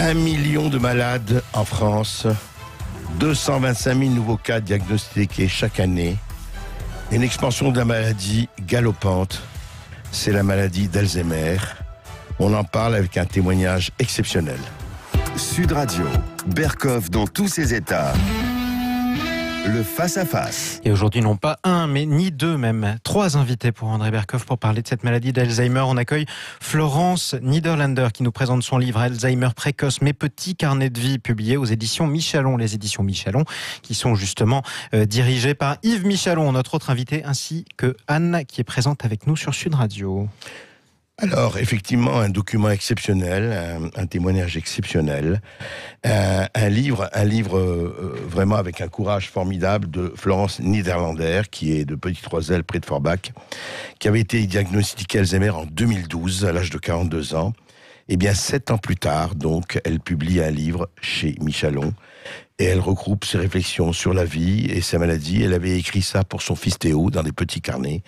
1 million de malades en France, 225 000 nouveaux cas diagnostiqués chaque année, une expansion de la maladie galopante, c'est la maladie d'Alzheimer. On en parle avec un témoignage exceptionnel. Sud Radio, Berkoff dans tous ses états. Le face-à-face. Et aujourd'hui, non pas un, mais ni deux même. 3 invités pour André Berkoff pour parler de cette maladie d'Alzheimer. On accueille Florence Niederländer qui nous présente son livre Alzheimer précoce, mes petits carnets de vie, publié aux éditions Michalon. Les éditions Michalon qui sont justement dirigées par Yves Michalon, notre autre invité, ainsi que Anne qui est présente avec nous sur Sud Radio. Alors, effectivement, un document exceptionnel, un témoignage exceptionnel, un livre vraiment avec un courage formidable de Florence Niederländer, qui est de Petit-Troisel, près de Forbach, qui avait été diagnostiquée Alzheimer en 2012, à l'âge de 42 ans. Et bien, 7 ans plus tard, donc, elle publie un livre chez Michalon, et elle regroupe ses réflexions sur la vie et sa maladie. Elle avait écrit ça pour son fils Théo, dans des petits carnets.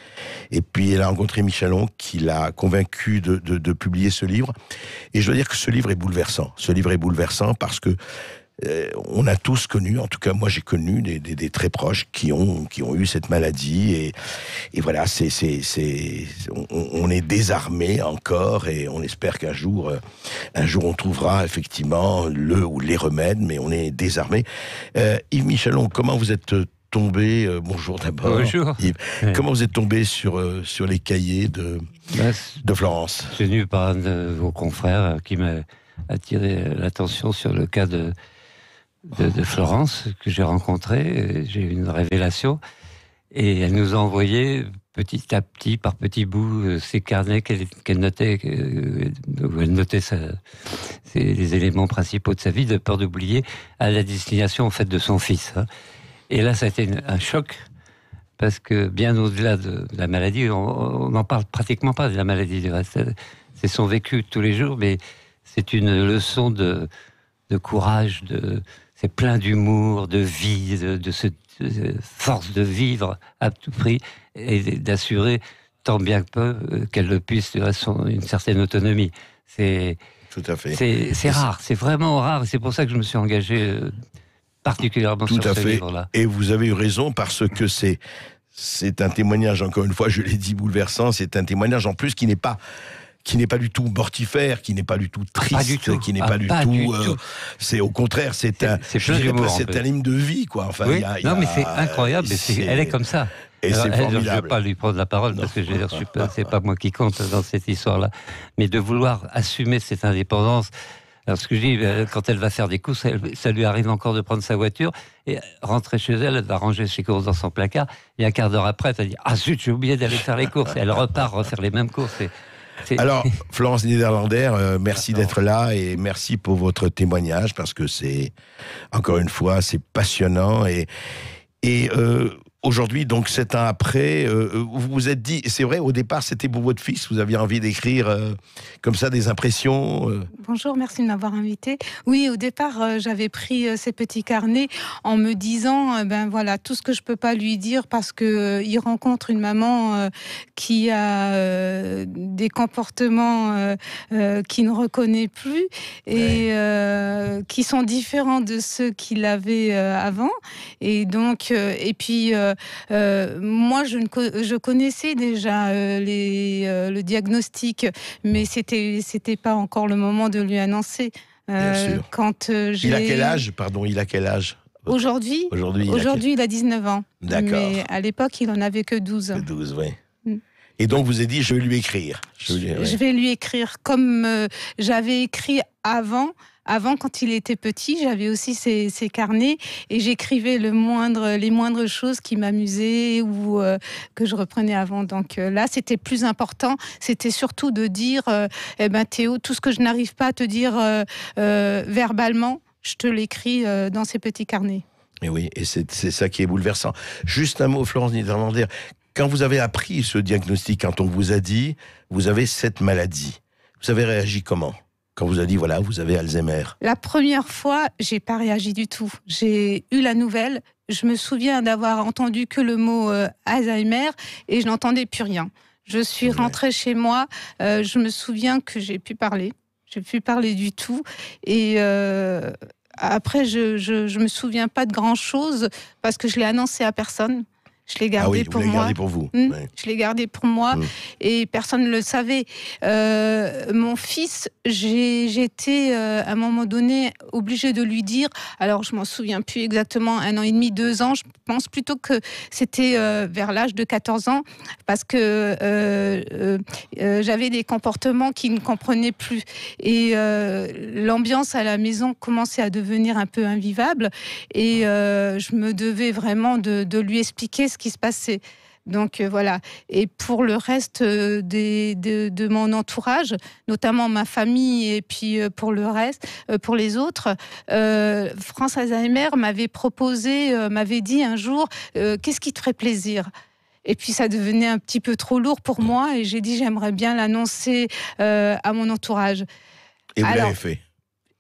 Et puis, elle a rencontré Michalon, qui l'a convaincu de publier ce livre. Et je dois dire que ce livre est bouleversant. Ce livre est bouleversant parce que on a tous connu, en tout cas moi j'ai connu des très proches qui ont eu cette maladie et voilà, on est désarmé encore et on espère qu'un jour on trouvera effectivement le ou les remèdes, mais on est désarmé. Yves Michalon, comment vous êtes tombé, bonjour d'abord. Bonjour. Yves, comment vous êtes tombé sur les cahiers de Florence? C'est venu par un de vos confrères qui m'a attiré l'attention sur le cas de Florence, que j'ai rencontrée. J'ai eu une révélation. Et elle nous a envoyé petit à petit, par petits bouts, ces carnets qu'elle notait, où elle notait les éléments principaux de sa vie, de peur d'oublier, à la destination en fait de son fils. Et là, ça a été un choc, parce que bien au-delà de la maladie, on n'en parle pratiquement pas de la maladie du reste. C'est son vécu tous les jours, mais c'est une leçon de courage, c'est plein d'humour, de vie, de cette force de vivre à tout prix et d'assurer tant bien que peu qu'elle le puisse une certaine autonomie. Tout à fait. C'est rare, c'est vraiment rare. Et c'est pour ça que je me suis engagé particulièrement sur ce livre-là. Et vous avez eu raison, parce que c'est un témoignage, encore une fois, je l'ai dit, bouleversant. C'est un témoignage en plus qui n'est pas du tout mortifère, qui n'est pas du tout triste, qui n'est pas du tout. C'est au contraire, c'est un hymne de vie, quoi. Enfin, oui. Mais c'est incroyable. Elle est comme ça. Et c'est formidable. Je ne vais pas lui prendre la parole, parce que c'est pas moi qui compte dans cette histoire-là. Mais de vouloir assumer cette indépendance. Alors, ce que je dis, quand elle va faire des courses, ça lui arrive encore de prendre sa voiture et rentrer chez elle, elle va ranger ses courses dans son placard. Et un quart d'heure après, elle dit « Ah zut, j'ai oublié d'aller faire les courses ». Et elle repart refaire les mêmes courses. Alors, Florence Niederländer, merci d'être là et merci pour votre témoignage, parce que encore une fois, c'est passionnant et aujourd'hui, donc 7 ans après, vous vous êtes dit, c'est vrai, au départ, c'était pour votre fils, vous aviez envie d'écrire comme ça des impressions Bonjour, merci de m'avoir invité. Oui, au départ, j'avais pris ces petits carnets en me disant, voilà, tout ce que je peux pas lui dire, parce que il rencontre une maman qui a des comportements qu'il ne reconnaît plus et qui sont différents de ceux qu'il avait avant. Et donc, moi, je connaissais déjà le diagnostic, mais c'était pas encore le moment de lui annoncer. Bien sûr. Il a quel âge, Aujourd'hui, il a 19 ans. D'accord. Mais à l'époque, il en avait que 12. 12, oui. Et donc, vous avez dit, je vais lui écrire. Je vais lui écrire comme j'avais écrit avant, quand il était petit. J'avais aussi ces carnets et j'écrivais les moindres choses qui m'amusaient ou que je reprenais avant. Donc là, c'était plus important. C'était surtout de dire, Théo, tout ce que je n'arrive pas à te dire verbalement, je te l'écris dans ces petits carnets. Et oui, et c'est ça qui est bouleversant. Juste un mot, Florence Niederländer. Quand vous avez appris ce diagnostic, quand on vous a dit, vous avez cette maladie, vous avez réagi comment ? Quand vous a dit, voilà, vous avez Alzheimer. La première fois, j'ai pas réagi du tout. J'ai eu la nouvelle. Je me souviens d'avoir entendu que le mot Alzheimer et je n'entendais plus rien. Je suis rentrée chez moi. Je me souviens que j'ai pu parler. J'ai plus parlé du tout. Et après, je me souviens pas de grand-chose parce que je l'ai annoncé à personne. Je l'ai gardé pour moi. Gardé pour vous. Oui. Je l'ai gardé pour moi et personne ne le savait. Mon fils, j'étais à un moment donné obligée de lui dire, alors je m'en souviens plus exactement, 1 an et demi, 2 ans, je pense plutôt que c'était vers l'âge de 14 ans, parce que j'avais des comportements qu'il ne comprenait plus. Et l'ambiance à la maison commençait à devenir un peu invivable et je me devais vraiment de lui expliquer ce qui se passait. Donc voilà. Et pour le reste de mon entourage, notamment ma famille et puis pour le reste, pour les autres, France Alzheimer m'avait dit un jour, qu'est-ce qui te ferait plaisir ? Et puis ça devenait un petit peu trop lourd pour moi et j'ai dit j'aimerais bien l'annoncer à mon entourage. Et vous l'avez fait ?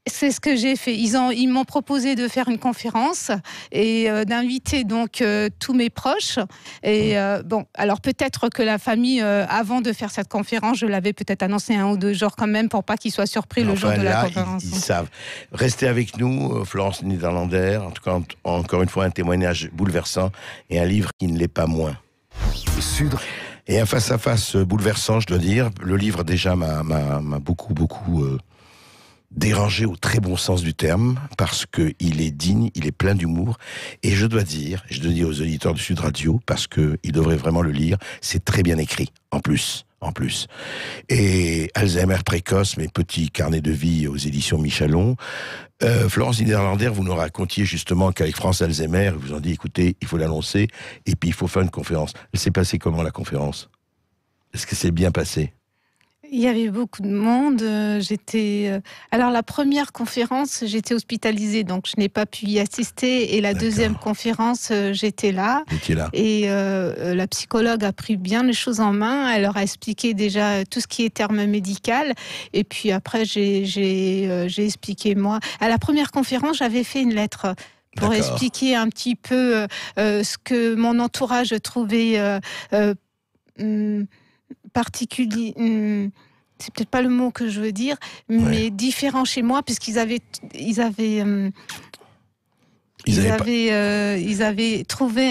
C'est ce que j'ai fait. Ils m'ont proposé de faire une conférence et d'inviter donc tous mes proches. Et bon, alors peut-être que la famille, avant de faire cette conférence, je l'avais peut-être annoncé 1 ou 2 jours quand même pour pas qu'ils soient surpris le jour de la conférence. Ils savent. Restez avec nous, Florence Niederländer. En tout cas, encore une fois, un témoignage bouleversant et un livre qui ne l'est pas moins. Et un face-à-face bouleversant, je dois dire. Le livre déjà m'a beaucoup dérangé au très bon sens du terme, parce qu'il est digne, il est plein d'humour, et je dois dire aux auditeurs de Sud Radio, parce qu'ils devraient vraiment le lire, c'est très bien écrit, en plus. Et Alzheimer précoce, mes petits carnets de vie aux éditions Michalon. Florence Niederländer, vous nous racontiez justement qu'avec France Alzheimer, vous ont dit, écoutez, il faut l'annoncer, et puis il faut faire une conférence. Elle s'est passée comment, la conférence ? Est-ce que c'est bien passé ? Il y avait beaucoup de monde. Alors la première conférence, j'étais hospitalisée, donc je n'ai pas pu y assister. Et la deuxième conférence, j'étais là. Et la psychologue a pris bien les choses en main. Elle leur a expliqué déjà tout ce qui est terme médical. Et puis après, j'ai expliqué moi. À la première conférence, j'avais fait une lettre pour expliquer un petit peu ce que mon entourage trouvait particulier, c'est peut-être pas le mot que je veux dire, mais différent chez moi, puisqu'ils avaient trouvé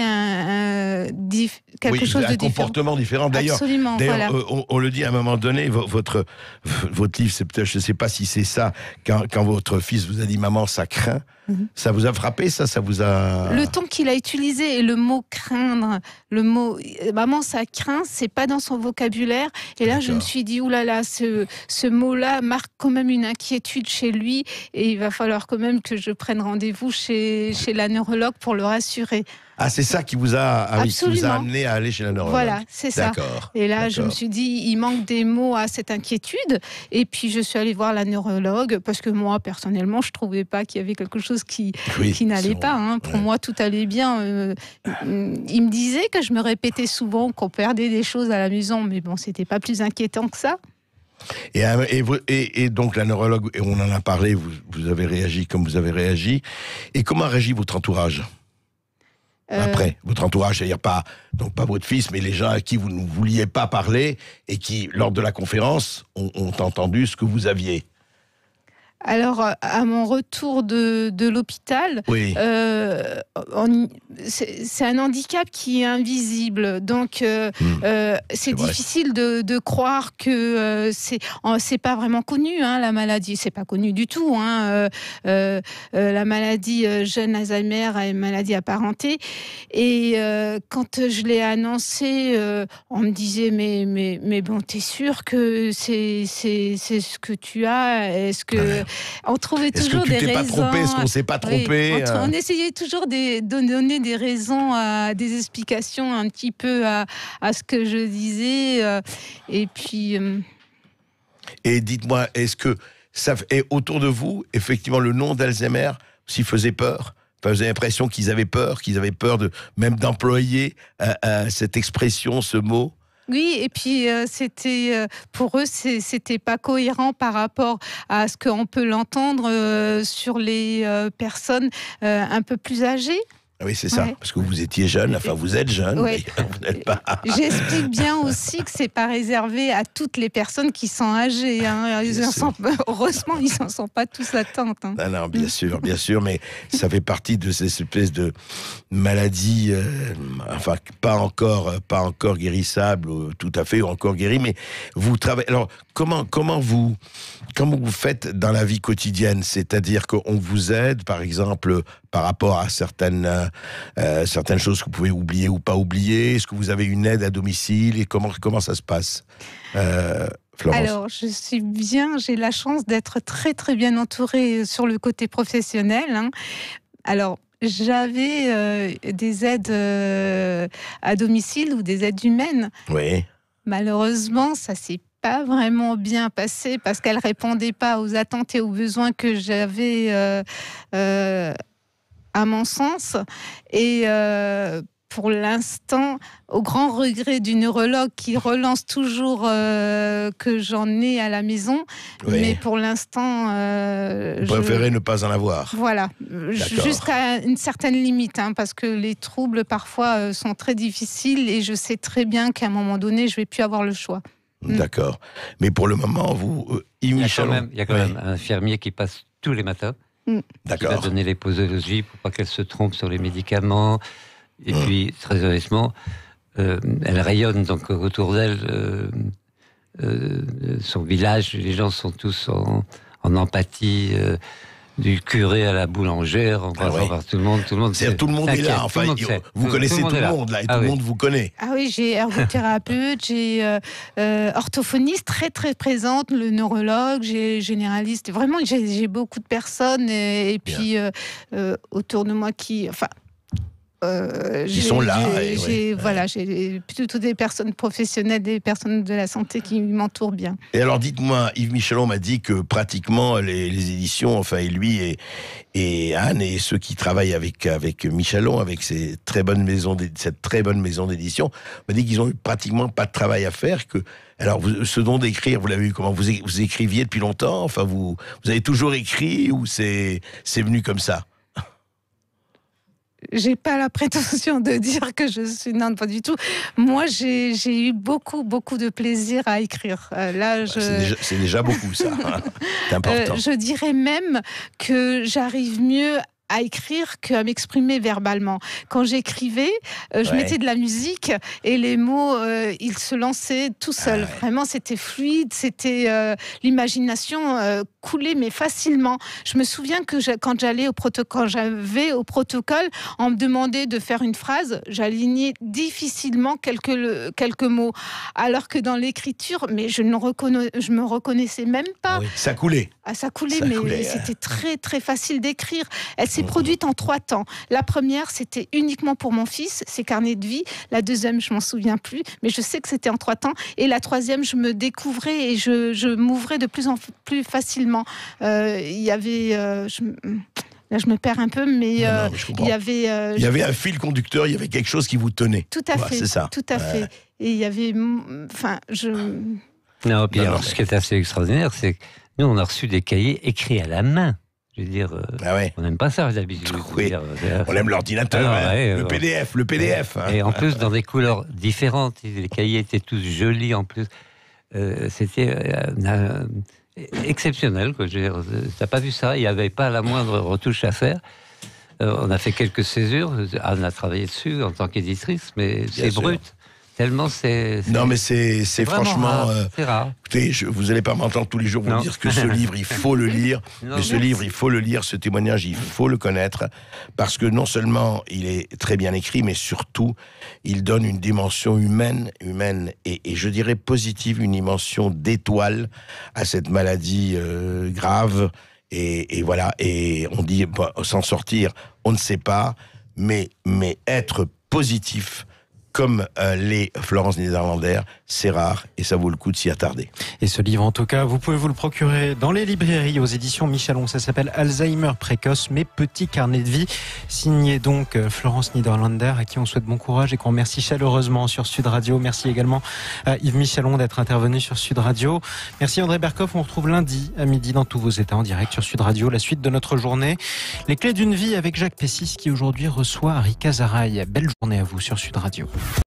quelque chose de différent. Un comportement différent. D'ailleurs, voilà. On le dit à un moment donné, votre livre, c'est peut-être, je ne sais pas si c'est ça, quand votre fils vous a dit « Maman, ça craint », ça vous a frappé, ça vous a... Le ton qu'il a utilisé et le mot « craindre », le mot « maman, ça craint », c'est pas dans son vocabulaire. Et là, je me suis dit, oulala, ce mot-là marque quand même une inquiétude chez lui et il va falloir quand même que je prenne rendez-vous chez la neurologue pour le rassurer. Ah, c'est ça qui vous a amené à aller chez la neurologue. Voilà, c'est ça. Et là, je me suis dit, il manque des mots à cette inquiétude. Et puis, je suis allée voir la neurologue parce que moi, personnellement, je trouvais pas qu'il y avait quelque chose qui n'allait pas. Hein. Pour moi, tout allait bien. Il me disait que je me répétais souvent qu'on perdait des choses à la maison, mais bon, c'était pas plus inquiétant que ça. Et donc la neurologue, et on en a parlé, vous avez réagi comme vous avez réagi. Et comment a réagi votre entourage après, votre entourage, c'est-à-dire pas votre fils, mais les gens à qui vous ne vouliez pas parler et qui, lors de la conférence, ont entendu ce que vous aviez. Alors, à mon retour de l'hôpital, c'est un handicap qui est invisible. Donc, c'est difficile de croire que c'est pas vraiment connu, hein, la maladie. C'est pas connu du tout. Hein. La maladie jeune Alzheimer est une maladie apparentée. Et quand je l'ai annoncé, on me disait mais bon, t'es sûr que c'est ce que tu as ? Est-ce que on trouvait toujours des raisons. Est-ce que tu t'es pas trompé ? Est-ce qu'on s'est pas trompé ? On essayait toujours de donner des raisons, des explications un petit peu à ce que je disais. Et puis. Et dites-moi, est-ce que autour de vous, effectivement, le nom d'Alzheimer s'y faisait peur ? Enfin, vous avez l'impression qu'ils avaient peur même d'employer cette expression, ce mot ? Oui, et puis c'était pour eux, c'était pas cohérent par rapport à ce qu'on peut l'entendre sur les personnes un peu plus âgées. Oui, c'est ça, Ouais. parce que vous étiez jeune, enfin vous êtes jeune, Ouais. mais vous n'êtes pas... J'explique bien aussi que c'est pas réservé à toutes les personnes qui sont âgées. Hein. Heureusement, ils n'en sont pas tous atteints. Hein. Non, bien sûr, mais ça fait partie de ces espèces de maladies, enfin pas encore guérissables, tout à fait, ou encore guéries, mais vous travaillez. Alors comment vous faites dans la vie quotidienne? C'est-à-dire qu'on vous aide, par exemple, par rapport à certaines choses que vous pouvez oublier ou pas oublier. Est-ce que vous avez une aide à domicile et comment ça se passe, Florence? Alors, j'ai la chance d'être très très bien entourée sur le côté professionnel. Hein. Alors, j'avais des aides à domicile ou des aides humaines. Oui. Malheureusement, ça s'est pas vraiment bien passé parce qu'elles répondaient pas aux attentes et aux besoins que j'avais à mon sens. Et pour l'instant, au grand regret du neurologue qui relance toujours que j'en ai à la maison, Oui. mais pour l'instant... Vous préférez ne pas en avoir. Voilà, D'accord. jusqu'à une certaine limite, hein, parce que les troubles parfois sont très difficiles et je sais très bien qu'à un moment donné, je vais plus avoir le choix. D'accord. Mais pour le moment, vous, Yves Michalon... Il y a quand même un infirmier qui passe tous les matins, qui va D'accord. donner les posologies pour pas qu'elle se trompe sur les médicaments. Et puis, très honnêtement, elle rayonne donc autour d'elle, son village, les gens sont tous en empathie, du curé à la boulangère, en passant par tout le monde. C'est-à-dire tout le monde est là, enfin, vous connaissez tout le monde là, et tout le monde vous connaît. Ah oui, j'ai ergothérapeute, j'ai orthophoniste très très présente, le neurologue, j'ai généraliste. Vraiment, j'ai beaucoup de personnes et puis autour de moi qui... Enfin, Ils sont là. Voilà, j'ai plutôt des personnes professionnelles, des personnes de la santé qui m'entourent bien. Et alors, dites-moi, Yves Michalon m'a dit que pratiquement les éditions, enfin, et lui et Anne et ceux qui travaillent avec Michalon, avec cette très bonne maison d'édition, m'a dit qu'ils ont eu pratiquement pas de travail à faire. Alors, ce don d'écrire, vous l'avez eu comment? Vous écriviez depuis longtemps? Enfin, vous avez toujours écrit ou c'est venu comme ça? J'ai pas la prétention de dire que je suis... Non, pas du tout. Moi, j'ai eu beaucoup de plaisir à écrire. C'est déjà beaucoup, ça. C'est important. Je dirais même que j'arrive mieux à écrire qu'à m'exprimer verbalement. Quand j'écrivais, je mettais de la musique et les mots, ils se lançaient tout seuls. Vraiment, c'était fluide, c'était l'imagination coulait mais facilement. Je me souviens que quand j'avais au protocole, on me demandait de faire une phrase, j'alignais difficilement quelques mots. Alors que dans l'écriture, mais je me reconnaissais même pas. Oui, ça coulait. Ça coulait, mais c'était très très facile d'écrire. Elle s'est produite en 3 temps. La première, c'était uniquement pour mon fils, ses carnets de vie. La deuxième, je m'en souviens plus, mais je sais que c'était en 3 temps. Et la troisième, je me découvrais et je m'ouvrais de plus en plus facilement. Il y avait... Là, je me perds un peu, mais il y avait... il y avait un fil conducteur, il y avait quelque chose qui vous tenait. Tout à fait, c'est ça. Tout à fait. Et il y avait... Enfin, Non, puis alors, ce qui est assez extraordinaire, c'est que nous, on a reçu des cahiers écrits à la main. Je veux dire, on n'aime pas ça d'habitude. Oui. On aime l'ordinateur, le PDF. Et en plus, dans des couleurs différentes. Les cahiers étaient tous jolis en plus. C'était exceptionnel, quoi. Je veux dire, t'as pas vu ça? Il n'y avait pas la moindre retouche à faire. On a fait quelques césures. Anne a travaillé dessus en tant qu'éditrice, mais c'est brut. Tellement c'est... Non, mais c'est franchement... rare. C'est rare. Écoutez, vous n'allez pas m'entendre tous les jours vous dire que ce livre, il faut le lire. Non, mais ce livre, il faut le lire, ce témoignage, il faut le connaître. Parce que non seulement il est très bien écrit, mais surtout, il donne une dimension humaine et je dirais positive, une dimension d'étoile à cette maladie grave. Et voilà, et on dit, s'en sortir, on ne sait pas, mais être positif, comme les Florence Niederlander, c'est rare et ça vaut le coup de s'y attarder. Et ce livre, en tout cas, vous pouvez vous le procurer dans les librairies aux éditions Michalon. Ça s'appelle Alzheimer précoce, mes petits carnets de vie. Signé donc Florence Niederlander, à qui on souhaite bon courage et qu'on remercie chaleureusement sur Sud Radio. Merci également à Yves Michalon d'être intervenu sur Sud Radio. Merci André Berkoff. On retrouve lundi à midi dans tous vos états en direct sur Sud Radio. La suite de notre journée. Les clés d'une vie avec Jacques Pessis qui aujourd'hui reçoit Harry Cazaray. Belle journée à vous sur Sud Radio.